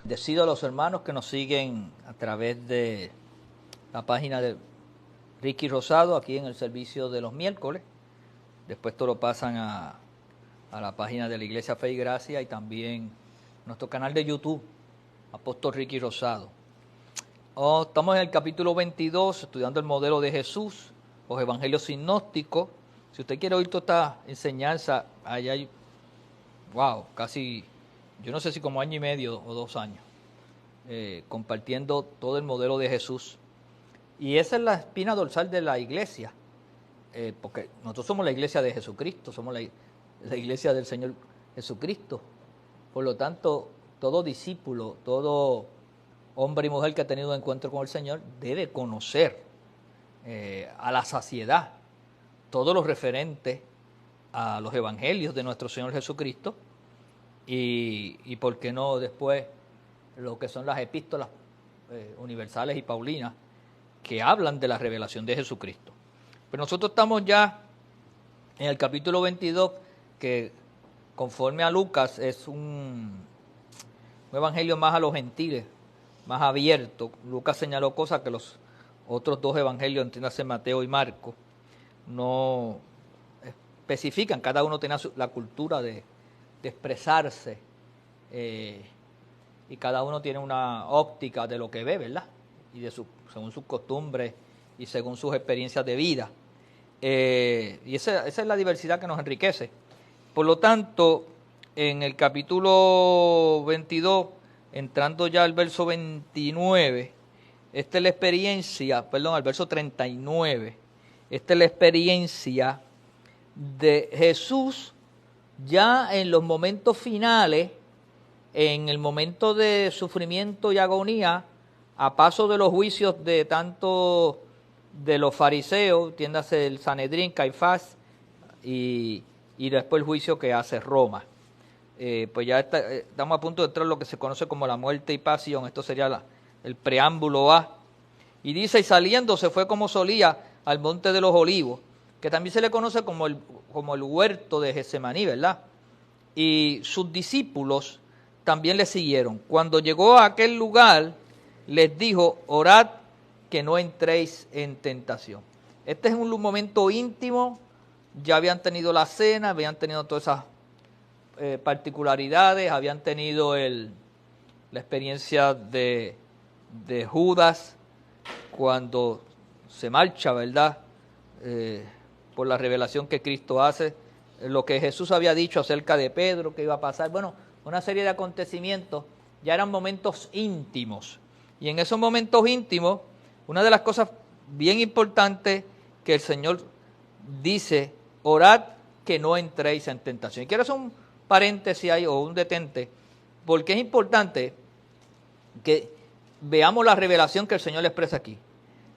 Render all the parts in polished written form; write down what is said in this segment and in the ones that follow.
Decido a los hermanos que nos siguen a través de la página de Ricky Rosado, aquí en el servicio de los miércoles. Después todo lo pasan a la página de la Iglesia Fe y Gracia y también nuestro canal de YouTube, Apóstol Ricky Rosado. Estamos en el capítulo 22, estudiando el modelo de Jesús, los evangelios sinópticos. Si usted quiere oír toda esta enseñanza, allá hay, casi, yo no sé si como año y medio o 2 años, compartiendo todo el modelo de Jesús. Y esa es la espina dorsal de la iglesia, porque nosotros somos la iglesia de Jesucristo, somos la iglesia del Señor Jesucristo. Por lo tanto, todo discípulo, todo hombre y mujer que ha tenido un encuentro con el Señor debe conocer a la saciedad todo lo referente a los evangelios de nuestro Señor Jesucristo y por qué no después lo que son las epístolas universales y paulinas que hablan de la revelación de Jesucristo. Pero nosotros estamos ya en el capítulo 22, que conforme a Lucas es un evangelio más a los gentiles, más abierto. Lucas señaló cosas que los otros 2 evangelios, entiéndase Mateo y Marcos, no especifican. Cada uno tiene la cultura de expresarse y cada uno tiene una óptica de lo que ve, ¿verdad? Y según sus costumbres y según sus experiencias de vida. Y esa es la diversidad que nos enriquece. Por lo tanto, en el capítulo 22, entrando ya al verso 29, esta es la experiencia, al verso 39, esta es la experiencia de Jesús ya en los momentos finales, en el momento de sufrimiento y agonía, a paso de los juicios de tanto de los fariseos, entiéndase el Sanedrín, Caifás, y después el juicio que hace Roma. Pues ya estamos a punto de entrar en lo que se conoce como la muerte y pasión. Esto sería el preámbulo A. Y dice, y saliendo se fue como solía al monte de los olivos, que también se le conoce como el huerto de Getsemaní, ¿verdad? Y sus discípulos también le siguieron. Cuando llegó a aquel lugar, les dijo, orad que no entréis en tentación. Este es un momento íntimo, ya habían tenido la cena, habían tenido todas esas particularidades, habían tenido la experiencia de Judas cuando se marcha, ¿verdad? Por la revelación que Cristo hace, lo que Jesús había dicho acerca de Pedro, que iba a pasar, bueno, una serie de acontecimientos, ya eran momentos íntimos. Y en esos momentos íntimos, una de las cosas bien importantes que el Señor dice, orad que no entréis en tentación. Y quiero hacer un paréntesis ahí, o un detente, porque es importante que veamos la revelación que el Señor le expresa aquí.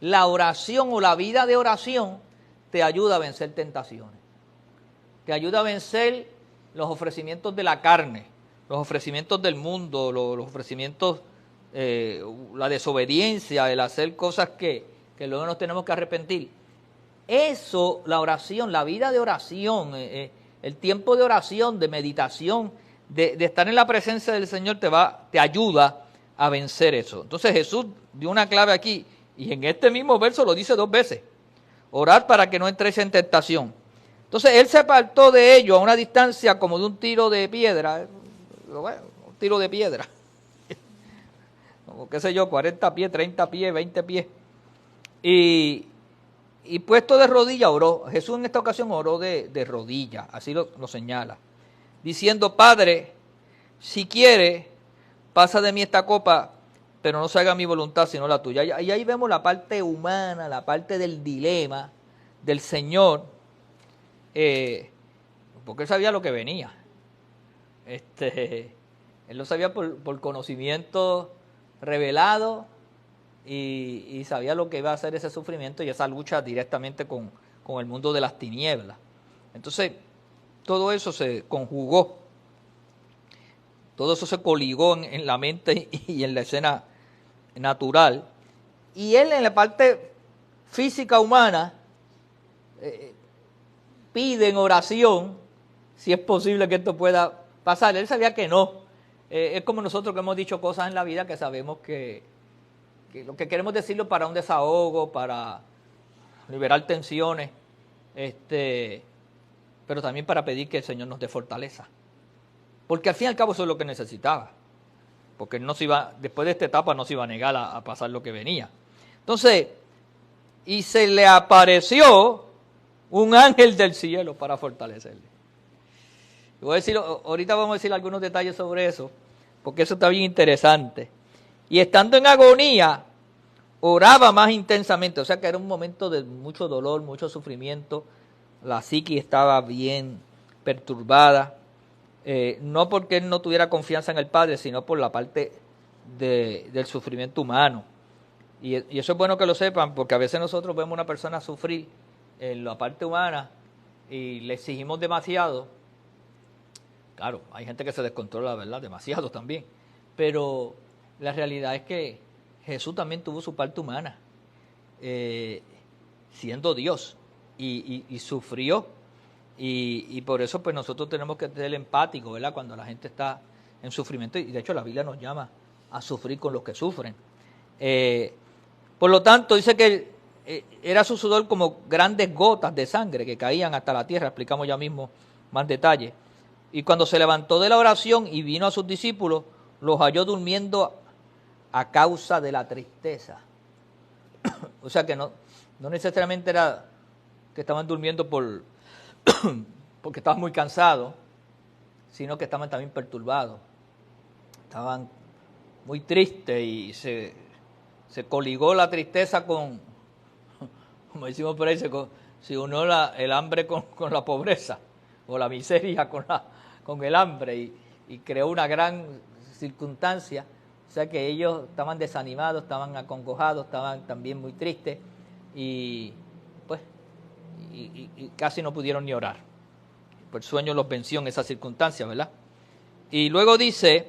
La oración o la vida de oración te ayuda a vencer tentaciones. Te ayuda a vencer los ofrecimientos de la carne, los ofrecimientos del mundo, los ofrecimientos, la desobediencia, el hacer cosas que luego nos tenemos que arrepentir. Eso, la oración, la vida de oración, el tiempo de oración, de meditación, de estar en la presencia del Señor te ayuda a vencer eso. Entonces Jesús dio una clave aquí y en este mismo verso lo dice 2 veces. Orad para que no entréis en tentación. Entonces él se apartó de ellos a una distancia como de un tiro de piedra, un tiro de piedra, como qué sé yo, 40 pies, 30 pies, 20 pies. Y puesto de rodillas oró. Jesús en esta ocasión oró de rodillas, así lo señala, diciendo, Padre, si quiere, pasa de mí esta copa, pero no se haga mi voluntad sino la tuya. Y ahí vemos la parte humana, la parte del dilema del Señor, porque él sabía lo que venía. Él lo sabía por conocimiento revelado y sabía lo que iba a hacer ese sufrimiento y esa lucha directamente con el mundo de las tinieblas. Entonces, todo eso se conjugó, todo eso se coligó en la mente y en la escena natural. Y él en la parte física humana pide en oración si es posible que esto pueda pasar. Él sabía que no. Es como nosotros que hemos dicho cosas en la vida que sabemos que lo que queremos decirlo para un desahogo, para liberar tensiones, pero también para pedir que el Señor nos dé fortaleza. Porque al fin y al cabo eso es lo que necesitaba. Porque no se iba, después de esta etapa no se iba a negar a pasar lo que venía. Entonces, y se le apareció un ángel del cielo para fortalecerle. Voy a decir, ahorita vamos a decir algunos detalles sobre eso, porque eso está bien interesante. Y estando en agonía, oraba más intensamente, o sea que era un momento de mucho dolor, mucho sufrimiento, la psique estaba bien perturbada, no porque él no tuviera confianza en el Padre, sino por la parte del sufrimiento humano. Y eso es bueno que lo sepan, porque a veces nosotros vemos a una persona sufrir en la parte humana y le exigimos demasiado. Claro, hay gente que se descontrola, ¿verdad? Demasiado también. Pero la realidad es que Jesús también tuvo su parte humana, siendo Dios, y sufrió. Y por eso pues nosotros tenemos que ser empáticos, ¿verdad? Cuando la gente está en sufrimiento. Y de hecho la Biblia nos llama a sufrir con los que sufren. Por lo tanto, dice que era su sudor como grandes gotas de sangre que caían hasta la tierra. Explicamos ya mismo más detalles. Y cuando se levantó de la oración y vino a sus discípulos, los halló durmiendo a causa de la tristeza. O sea que no necesariamente era que estaban durmiendo porque estaban muy cansados, sino que estaban también perturbados. Estaban muy tristes y se coligó la tristeza con, como decimos por ahí, se unió el hambre con la pobreza, o la miseria con el hambre, y creó una gran circunstancia. O sea que ellos estaban desanimados, estaban acongojados, estaban también muy tristes, y pues y casi no pudieron ni orar. El sueño los venció en esa circunstancia, ¿verdad? Y luego dice,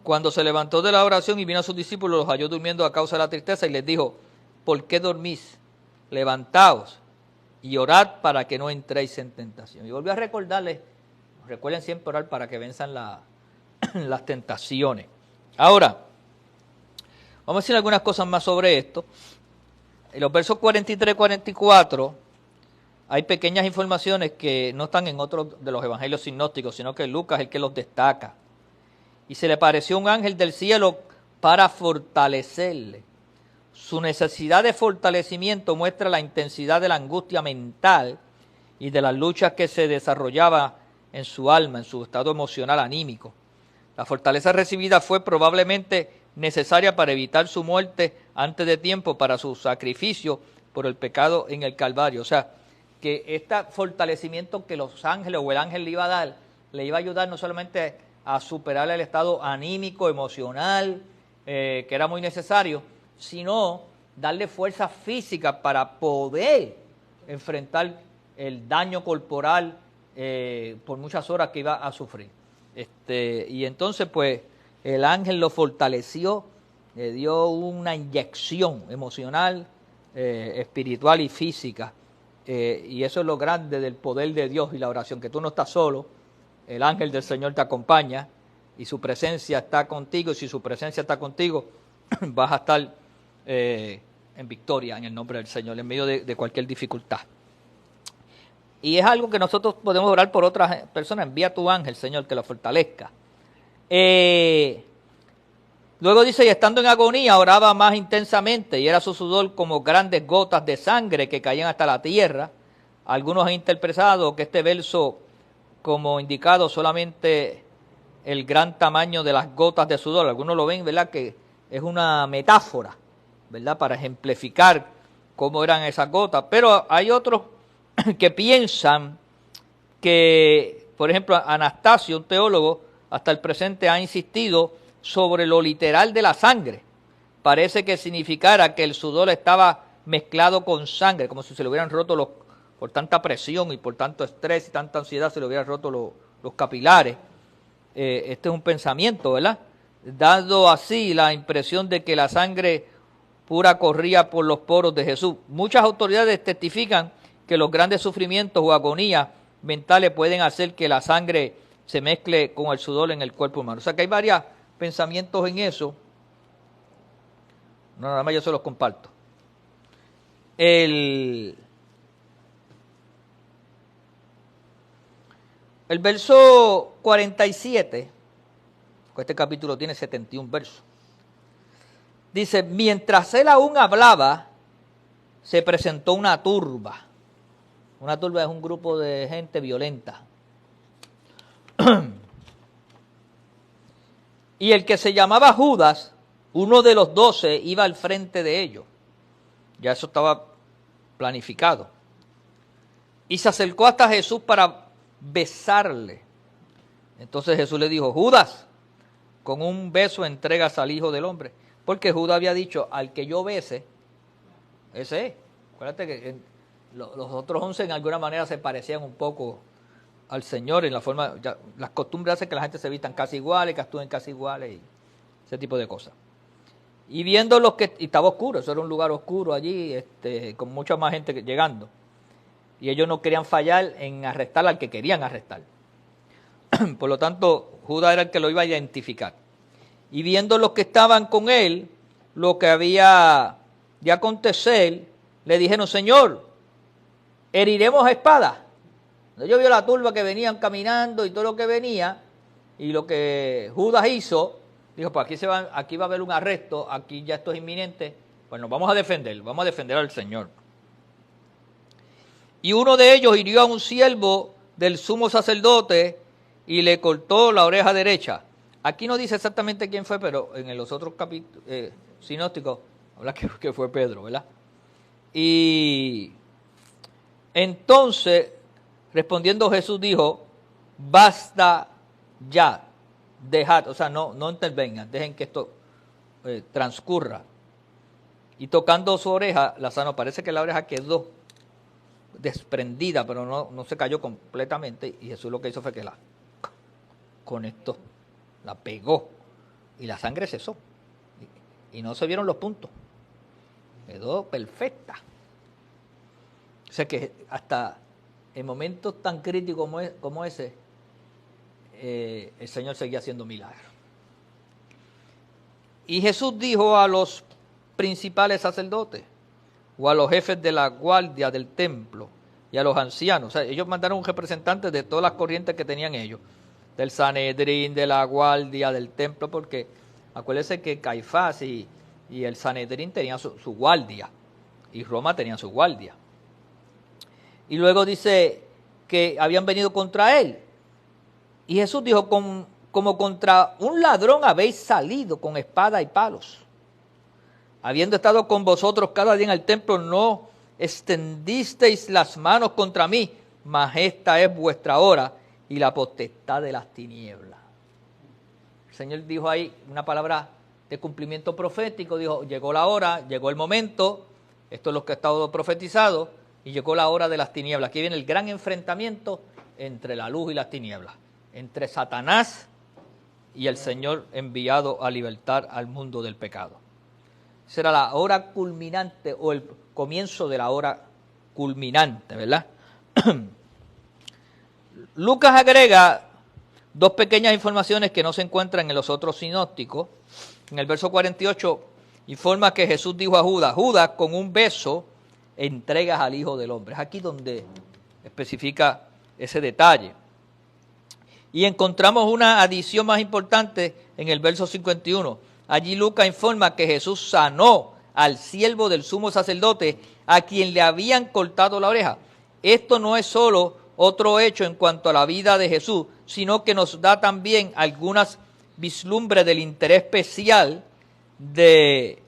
cuando se levantó de la oración y vino a sus discípulos, los halló durmiendo a causa de la tristeza, y les dijo, ¿por qué dormís? Levantaos y orad para que no entréis en tentación. Y volvió a recordarles, recuerden siempre orar para que venzan las tentaciones. Ahora, vamos a decir algunas cosas más sobre esto. En los versos 43 y 44 hay pequeñas informaciones que no están en otros de los evangelios sinópticos, sino que Lucas es el que los destaca. Y se le apareció un ángel del cielo para fortalecerle. Su necesidad de fortalecimiento muestra la intensidad de la angustia mental y de las luchas que se desarrollaba en su alma, en su estado emocional anímico. La fortaleza recibida fue probablemente necesaria para evitar su muerte antes de tiempo, para su sacrificio por el pecado en el Calvario. O sea, que este fortalecimiento que los ángeles o el ángel le iba a dar, le iba a ayudar no solamente a superar el estado anímico, emocional, que era muy necesario, sino darle fuerza física para poder enfrentar el daño corporal por muchas horas que iba a sufrir. Y entonces pues el ángel lo fortaleció, le dio una inyección emocional, espiritual y física, y eso es lo grande del poder de Dios y la oración, que tú no estás solo, el ángel del Señor te acompaña y su presencia está contigo, y si su presencia está contigo vas a estar en victoria en el nombre del Señor, en medio de cualquier dificultad. Y es algo que nosotros podemos orar por otras personas. Envía a tu ángel, Señor, que lo fortalezca. Luego dice, y estando en agonía, oraba más intensamente, y era su sudor como grandes gotas de sangre que caían hasta la tierra. Algunos han interpretado que este verso, como indicado solamente el gran tamaño de las gotas de sudor. Algunos lo ven, ¿verdad?, que es una metáfora, ¿verdad?, para ejemplificar cómo eran esas gotas. Pero hay otros que piensan que, por ejemplo, Anastasio, un teólogo, hasta el presente ha insistido sobre lo literal de la sangre. Parece que significara que el sudor estaba mezclado con sangre, como si se le hubieran roto por tanta presión y por tanto estrés y tanta ansiedad, se le hubieran roto los capilares. Este es un pensamiento, ¿verdad?, dando así la impresión de que la sangre pura corría por los poros de Jesús. Muchas autoridades testifican que los grandes sufrimientos o agonías mentales pueden hacer que la sangre se mezcle con el sudor en el cuerpo humano. O sea que hay varios pensamientos en eso. No, nada más yo se los comparto. El verso 47, este capítulo tiene 71 versos, dice, mientras él aún hablaba, se presentó una turba. Una turba es un grupo de gente violenta. Y el que se llamaba Judas, uno de los 12, iba al frente de ellos. Ya eso estaba planificado. Y se acercó hasta Jesús para besarle. Entonces Jesús le dijo, Judas, con un beso entregas al Hijo del Hombre. Porque Judas había dicho, al que yo bese, ese es. Acuérdate que los otros 11 en alguna manera se parecían un poco al Señor en la forma, ya, las costumbres hacen que la gente se vistan casi iguales, que actúen casi iguales y ese tipo de cosas. Y viendo los que, y estaba oscuro, eso era un lugar oscuro allí, con mucha más gente llegando. Y ellos no querían fallar en arrestar al que querían arrestar. Por lo tanto, Judas era el que lo iba a identificar. Y viendo los que estaban con él, lo que había de acontecer, le dijeron, Señor, ¿heriremos a espada? Yo vi la turba que venían caminando y todo lo que venía, y lo que Judas hizo, dijo, pues aquí va a haber un arresto, aquí ya esto es inminente, pues nos vamos a defender al Señor. Y uno de ellos hirió a un siervo del sumo sacerdote y le cortó la oreja derecha. Aquí no dice exactamente quién fue, pero en los otros capítulos sinópticos habla que fue Pedro, ¿verdad? Y entonces, respondiendo Jesús dijo, basta ya, dejad, o sea, no intervengan, dejen que esto transcurra. Y tocando su oreja, la sanó. Parece que la oreja quedó desprendida, pero no se cayó completamente. Y Jesús lo que hizo fue que la conectó, la pegó y la sangre cesó. Y no se vieron los puntos. Quedó perfecta. O sea que hasta en momentos tan críticos como ese, el Señor seguía haciendo milagros. Y Jesús dijo a los principales sacerdotes o a los jefes de la guardia del templo y a los ancianos, o sea, ellos mandaron un representante de todas las corrientes que tenían ellos, del Sanedrín, de la guardia del templo, porque acuérdense que Caifás y el Sanedrín tenían su guardia y Roma tenía su guardia. Y luego dice que habían venido contra él. Y Jesús dijo, como contra un ladrón habéis salido con espada y palos. Habiendo estado con vosotros cada día en el templo, no extendisteis las manos contra mí, mas esta es vuestra hora y la potestad de las tinieblas. El Señor dijo ahí una palabra de cumplimiento profético, dijo, llegó la hora, llegó el momento, esto es lo que ha estado profetizado, y llegó la hora de las tinieblas. Aquí viene el gran enfrentamiento entre la luz y las tinieblas, entre Satanás y el Señor enviado a libertar al mundo del pecado. Será la hora culminante o el comienzo de la hora culminante, ¿verdad? Lucas agrega dos pequeñas informaciones que no se encuentran en los otros sinópticos. En el verso 48 informa que Jesús dijo a Judas, Judas, con un beso entregas al Hijo del Hombre. Es aquí donde especifica ese detalle. Y encontramos una adición más importante en el verso 51. Allí Lucas informa que Jesús sanó al siervo del sumo sacerdote a quien le habían cortado la oreja. Esto no es solo otro hecho en cuanto a la vida de Jesús, sino que nos da también algunas vislumbres del interés especial de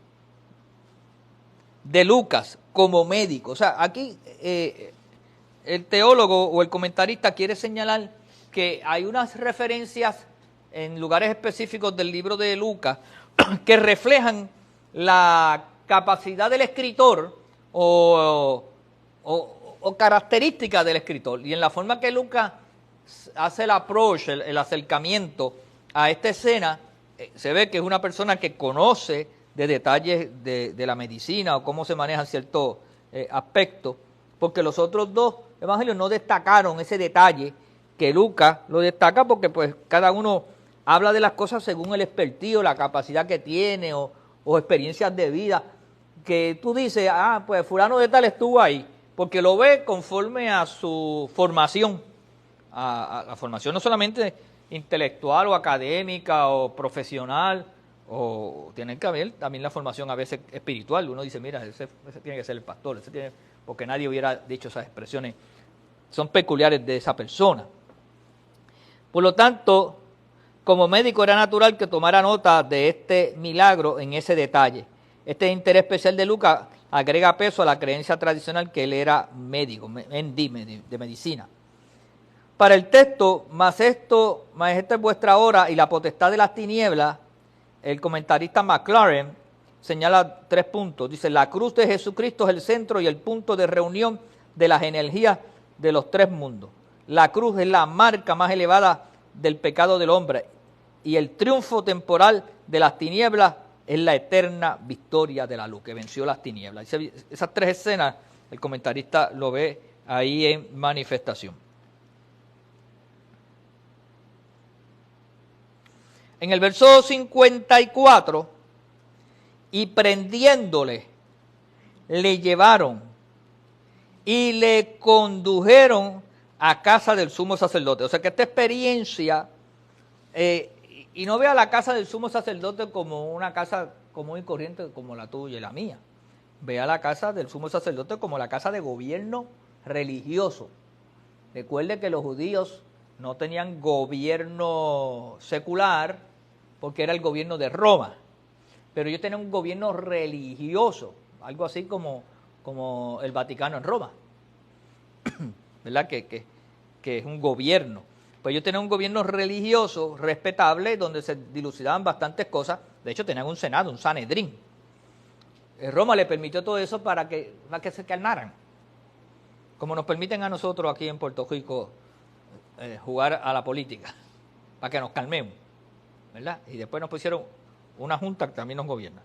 Lucas como médico. O sea, aquí el teólogo o el comentarista quiere señalar que hay unas referencias en lugares específicos del libro de Lucas que reflejan la capacidad del escritor o características del escritor. Y en la forma que Lucas hace el approach, el acercamiento a esta escena, se ve que es una persona que conoce de detalles de la medicina o cómo se manejan ciertos aspectos, porque los otros dos evangelios no destacaron ese detalle que Lucas lo destaca porque pues cada uno habla de las cosas según el expertío, la capacidad que tiene o experiencias de vida, que tú dices, pues fulano de tal estuvo ahí, porque lo ve conforme a su formación, a la formación no solamente intelectual o académica o profesional, o tiene que haber también la formación a veces espiritual. Uno dice, mira, ese tiene que ser el pastor, porque nadie hubiera dicho esas expresiones, son peculiares de esa persona. Por lo tanto, como médico era natural que tomara nota de este milagro en ese detalle. Este interés especial de Lucas agrega peso a la creencia tradicional que él era médico, MD, de medicina. Para el texto, más esta es vuestra hora y la potestad de las tinieblas, el comentarista McLaren señala 3 puntos. Dice, la cruz de Jesucristo es el centro y el punto de reunión de las energías de los 3 mundos. La cruz es la marca más elevada del pecado del hombre y el triunfo temporal de las tinieblas es la eterna victoria de la luz, que venció las tinieblas. Esas 3 escenas, el comentarista lo ve ahí en manifestación. En el verso 54, y prendiéndole, le llevaron y le condujeron a casa del sumo sacerdote. O sea que esta experiencia, y no vea la casa del sumo sacerdote como una casa común y corriente como la tuya y la mía. Vea la casa del sumo sacerdote como la casa de gobierno religioso. Recuerde que los judíos no tenían gobierno secular porque era el gobierno de Roma, pero ellos tenían un gobierno religioso, algo así como el Vaticano en Roma, ¿verdad? Que es un gobierno. Pues ellos tenían un gobierno religioso respetable donde se dilucidaban bastantes cosas. De hecho, tenían un senado, un Sanedrín. Roma le permitió todo eso para que se calmaran, como nos permiten a nosotros aquí en Puerto Rico jugar a la política, para que nos calmemos, ¿verdad? Y después nos pusieron una junta que también nos gobierna.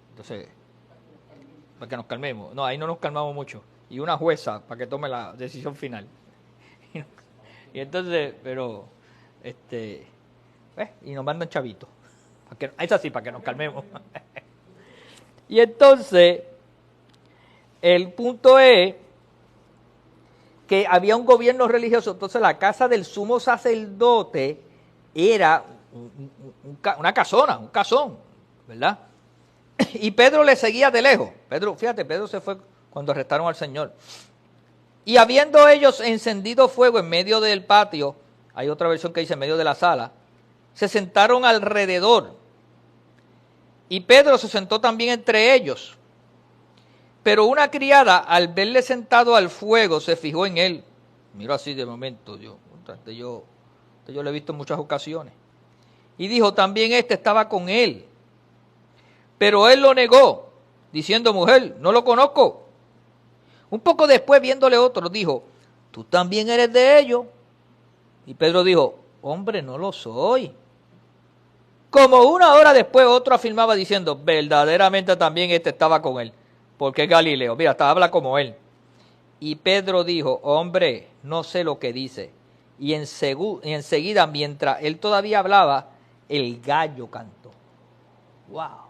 Entonces, para que nos calmemos. No, ahí no nos calmamos mucho. Y una jueza para que tome la decisión final. Y entonces, pero, y nos mandan chavitos. Es así, para que nos calmemos. Y entonces, el punto es que había un gobierno religioso. Entonces, la casa del sumo sacerdote era una casona, un casón, ¿verdad? Y Pedro le seguía de lejos. Pedro se fue cuando arrestaron al Señor. Y habiendo ellos encendido fuego en medio del patio, hay otra versión que dice en medio de la sala, se sentaron alrededor. Y Pedro se sentó también entre ellos. Pero una criada, al verle sentado al fuego, se fijó en él. Miró así de momento, yo lo he visto en muchas ocasiones. Y dijo, también estaba con él. Pero él lo negó, diciendo, mujer, no lo conozco. Un poco después, viéndole otro, dijo, tú también eres de ellos. Y Pedro dijo, hombre, no lo soy. Como una hora después, otro afirmaba diciendo, verdaderamente también estaba con él, porque es Galileo. Mira, hasta habla como él. Y Pedro dijo, hombre, no sé lo que dice. Y enseguida, mientras él todavía hablaba, el gallo cantó. ¡Wow!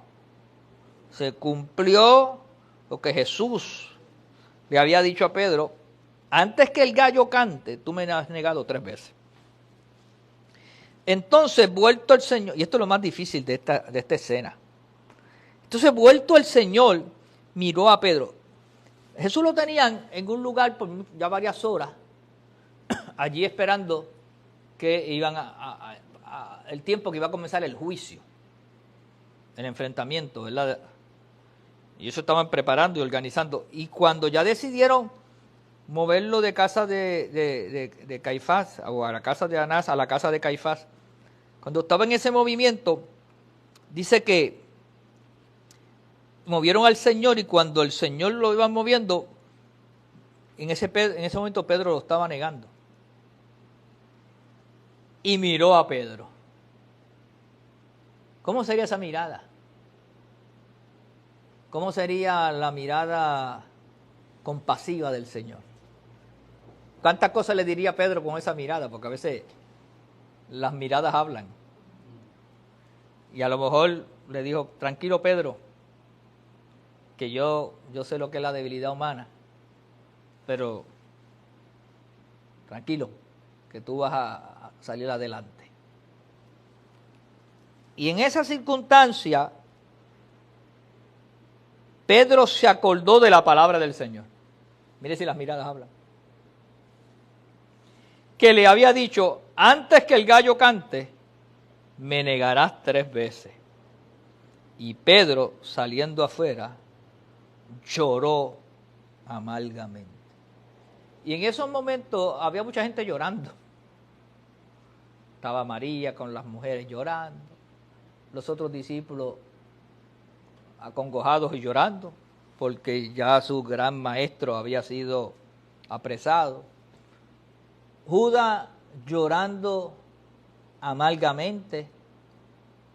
Se cumplió lo que Jesús le había dicho a Pedro, antes que el gallo cante, tú me has negado 3 veces. Entonces, vuelto el Señor, y esto es lo más difícil de esta escena. Entonces, vuelto el Señor, miró a Pedro. Jesús lo tenían en un lugar por ya varias horas, allí esperando que iban el tiempo que iba a comenzar el juicio, el enfrentamiento, ¿verdad? Y eso estaban preparando y organizando. Y cuando ya decidieron moverlo de casa de Caifás, o a la casa de Anás, a la casa de Caifás, cuando estaba en ese movimiento, dice que movieron al Señor, y cuando el Señor lo iban moviendo, en ese momento Pedro lo estaba negando. Y miró a Pedro. ¿Cómo sería esa mirada? ¿Cómo sería la mirada compasiva del Señor? ¿Cuántas cosas le diría Pedro con esa mirada? Porque a veces las miradas hablan. Y a lo mejor le dijo, tranquilo Pedro, que yo sé lo que es la debilidad humana, pero tranquilo, que tú vas a salir adelante. Y en esa circunstancia, Pedro se acordó de la palabra del Señor. Mire si las miradas hablan. Que le había dicho, antes que el gallo cante, me negarás 3 veces. Y Pedro, saliendo afuera, lloró amargamente. Y en esos momentos había mucha gente llorando. Estaba María con las mujeres llorando, los otros discípulos acongojados y llorando, porque ya su gran maestro había sido apresado. Judas llorando amargamente,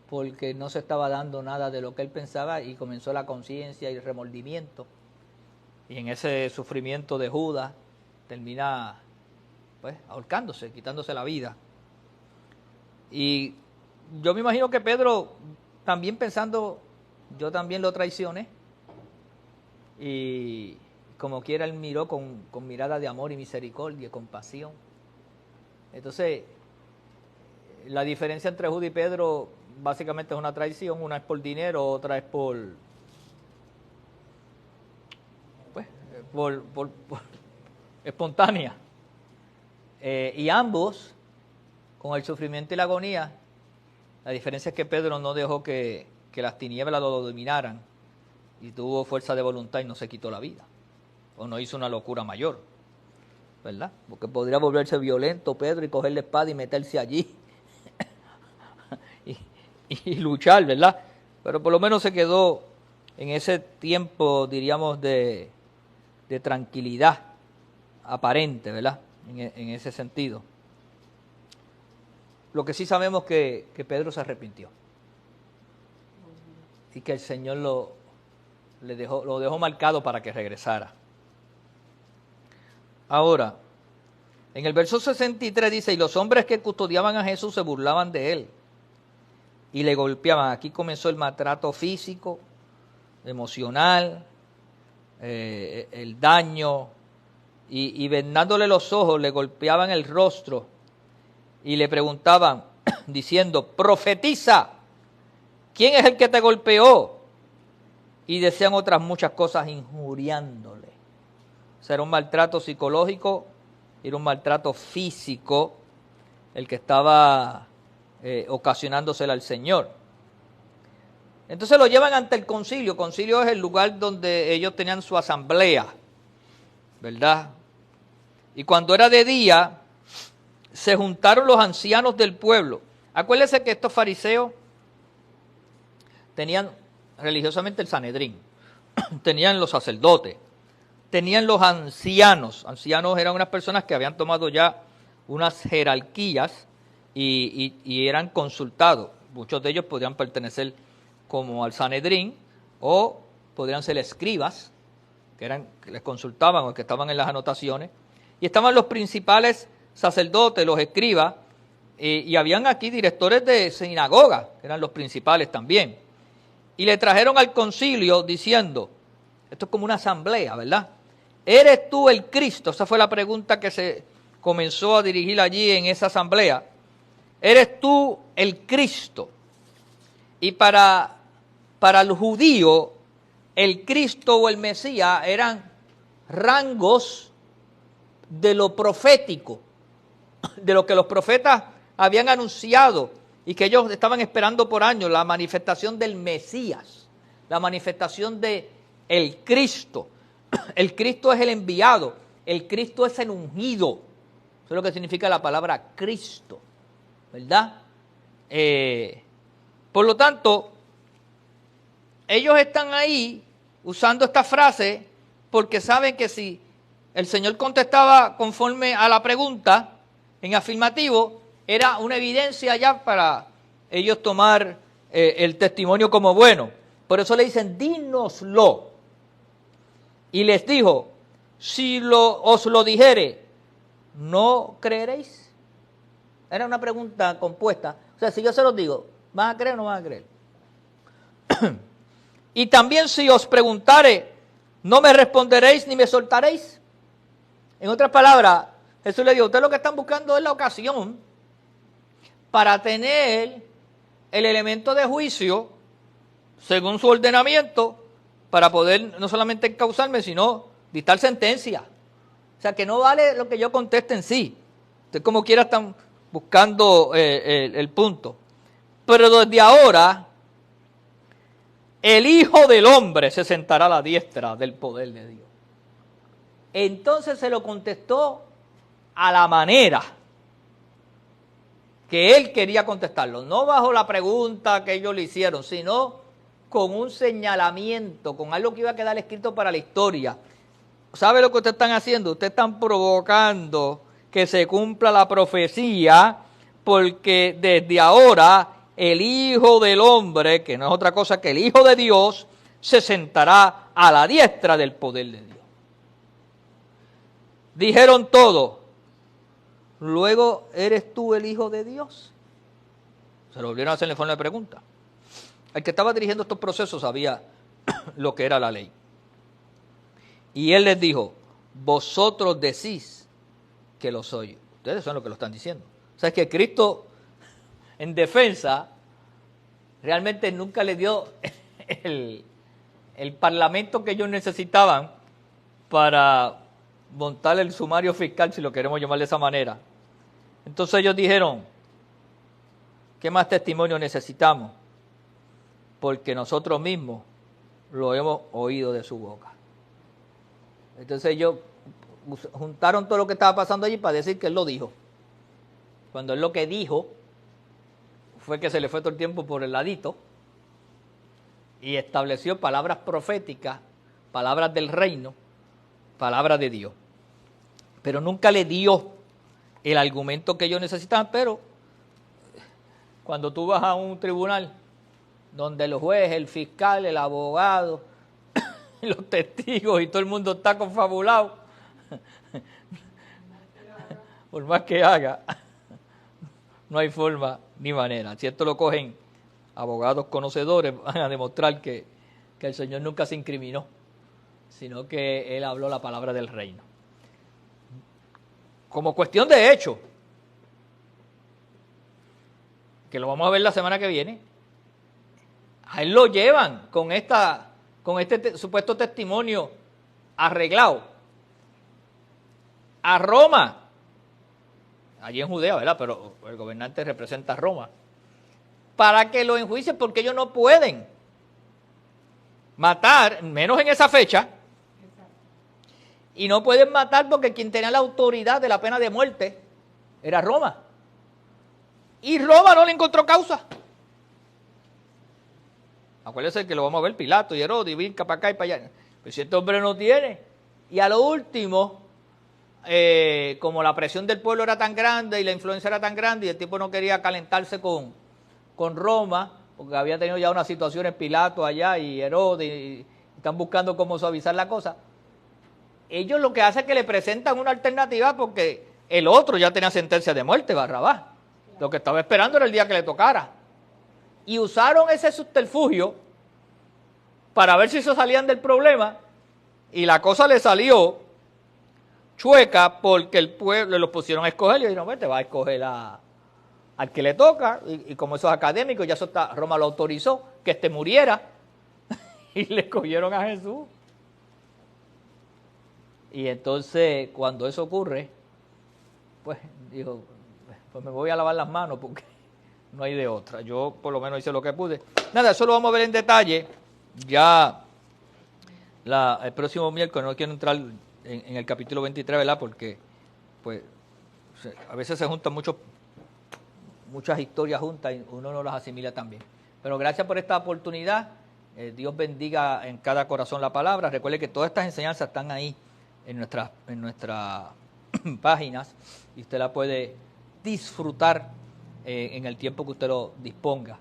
porque no se estaba dando nada de lo que él pensaba y comenzó la conciencia y el remordimiento. Y en ese sufrimiento de Judas termina pues ahorcándose, quitándose la vida. Y yo me imagino que Pedro también pensando, yo también lo traicioné. Y como quiera él miró con mirada de amor y misericordia y compasión. Entonces, la diferencia entre Judas y Pedro básicamente es una traición, una es por dinero, otra es por espontánea. Y ambos, con el sufrimiento y la agonía, la diferencia es que Pedro no dejó que las tinieblas lo dominaran y tuvo fuerza de voluntad y no se quitó la vida, o no hizo una locura mayor, ¿verdad? Porque podría volverse violento Pedro y coger la espada y meterse allí y luchar, ¿verdad? Pero por lo menos se quedó en ese tiempo, diríamos, de tranquilidad aparente, ¿verdad? En ese sentido. Lo que sí sabemos que Pedro se arrepintió y que el Señor lo dejó marcado para que regresara. Ahora, en el verso 63 dice, y los hombres que custodiaban a Jesús se burlaban de él y le golpeaban. Aquí comenzó el maltrato físico, emocional, el daño, y vendándole los ojos le golpeaban el rostro y le preguntaban diciendo, profetiza, ¿quién es el que te golpeó? Y decían otras muchas cosas injuriándole. O sea, era un maltrato psicológico, era un maltrato físico el que estaba ocasionándosela al Señor. Entonces lo llevan ante el concilio. Concilio es el lugar donde ellos tenían su asamblea, ¿verdad? Y cuando era de día, se juntaron los ancianos del pueblo. Acuérdense que estos fariseos tenían religiosamente el Sanedrín, tenían los sacerdotes, tenían los ancianos. Ancianos eran unas personas que habían tomado ya unas jerarquías y eran consultados. Muchos de ellos podrían pertenecer como al Sanedrín o podrían ser escribas, que les consultaban o que estaban en las anotaciones. Y estaban los principales sacerdotes, los escribas, y habían aquí directores de sinagoga, que eran los principales también. Y le trajeron al concilio diciendo, esto es como una asamblea, ¿verdad? ¿Eres tú el Cristo? Esa fue la pregunta que se comenzó a dirigir allí en esa asamblea. ¿Eres tú el Cristo? Y para el judío, el Cristo o el Mesías eran rangos de lo profético, de lo que los profetas habían anunciado y que ellos estaban esperando por años, la manifestación del Mesías, la manifestación de el Cristo. El Cristo es el enviado, el Cristo es el ungido. Eso es lo que significa la palabra Cristo, ¿verdad? Por lo tanto, ellos están ahí usando esta frase porque saben que si el Señor contestaba conforme a la pregunta en afirmativo, era una evidencia ya para ellos tomar el testimonio como bueno. Por eso le dicen, dínoslo. Y les dijo, si os lo dijere, ¿no creeréis? Era una pregunta compuesta. O sea, si yo se los digo, ¿van a creer o no van a creer? Y también si os preguntare, ¿no me responderéis ni me soltaréis? En otras palabras, Jesús le dijo, ustedes lo que están buscando es la ocasión para tener el elemento de juicio, según su ordenamiento, para poder no solamente encauzarme, sino dictar sentencia. O sea, que no vale lo que yo conteste en sí. Ustedes como quiera están buscando el punto. Pero desde ahora, el Hijo del Hombre se sentará a la diestra del poder de Dios. Entonces se lo contestó a la manera que él quería contestarlo. No bajo la pregunta que ellos le hicieron, sino con un señalamiento, con algo que iba a quedar escrito para la historia. ¿Sabe lo que ustedes están haciendo? Ustedes están provocando que se cumpla la profecía, porque desde ahora el Hijo del Hombre, que no es otra cosa que el Hijo de Dios, se sentará a la diestra del poder de Dios. Dijeron todo. Luego, ¿eres tú el Hijo de Dios? Se lo volvieron a hacer en forma de pregunta. El que estaba dirigiendo estos procesos sabía lo que era la ley. Y él les dijo, vosotros decís que lo soy. Ustedes son los que lo están diciendo. O sea, es que Cristo, en defensa, realmente nunca le dio el parlamento que ellos necesitaban para montar el sumario fiscal, si lo queremos llamar de esa manera. Entonces ellos dijeron, ¿qué más testimonio necesitamos? Porque nosotros mismos lo hemos oído de su boca. Entonces ellos juntaron todo lo que estaba pasando allí para decir que él lo dijo. Cuando él lo que dijo fue que se le fue todo el tiempo por el ladito y estableció palabras proféticas, palabras del reino, palabras de Dios. Pero nunca le dio el argumento que ellos necesitaban. Pero cuando tú vas a un tribunal donde el juez, el fiscal, el abogado, los testigos y todo el mundo está confabulado, por más que haga, no hay forma ni manera. Si esto lo cogen abogados conocedores, van a demostrar que el Señor nunca se incriminó, sino que Él habló la palabra del reino. Como cuestión de hecho, que lo vamos a ver la semana que viene, a Él lo llevan con este supuesto testimonio arreglado a Roma, allí en Judea, ¿verdad? Pero el gobernante representa a Roma, para que lo enjuicien, porque ellos no pueden matar, menos en esa fecha, y no pueden matar porque quien tenía la autoridad de la pena de muerte era Roma, y Roma no le encontró causa. Acuérdense que lo vamos a ver Pilato y Herodes y vinca para acá y para allá. Pero si este hombre no tiene. Y a lo último, como la presión del pueblo era tan grande y la influencia era tan grande y el tipo no quería calentarse con Roma, porque había tenido ya unas situaciones Pilato allá y Herodes y están buscando cómo suavizar la cosa. Ellos lo que hacen es que le presentan una alternativa, porque el otro ya tenía sentencia de muerte, Barrabás. Lo que estaba esperando era el día que le tocara. Y usaron ese subterfugio para ver si se salían del problema, y la cosa le salió chueca porque el pueblo los pusieron a escoger y dijeron, pues te va a escoger al que le toca, y como esos académicos, ya eso está, Roma lo autorizó, que muriera, y le escogieron a Jesús. Y entonces cuando eso ocurre, pues dijo, pues me voy a lavar las manos porque no hay de otra. Yo por lo menos hice lo que pude. Nada, eso lo vamos a ver en detalle ya el próximo miércoles. No quiero entrar en el capítulo 23, ¿verdad? Porque pues a veces se juntan muchas historias juntas y uno no las asimila tan bien. Pero gracias por esta oportunidad. Dios bendiga en cada corazón la palabra. Recuerde que todas estas enseñanzas están ahí en nuestras páginas y usted la puede disfrutar en el tiempo que usted lo disponga.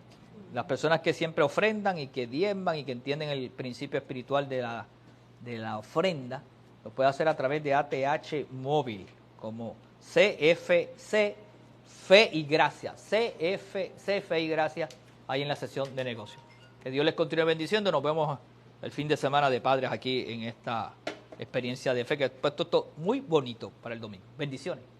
Las personas que siempre ofrendan y que diezman y que entienden el principio espiritual de la ofrenda, lo puede hacer a través de ATH Móvil, como CFC, Fe y Gracia. CFC, Fe y Gracia, ahí en la sesión de negocios. Que Dios les continúe bendiciendo. Nos vemos el fin de semana de padres aquí en esta experiencia de fe, que he puesto esto muy bonito para el domingo. Bendiciones.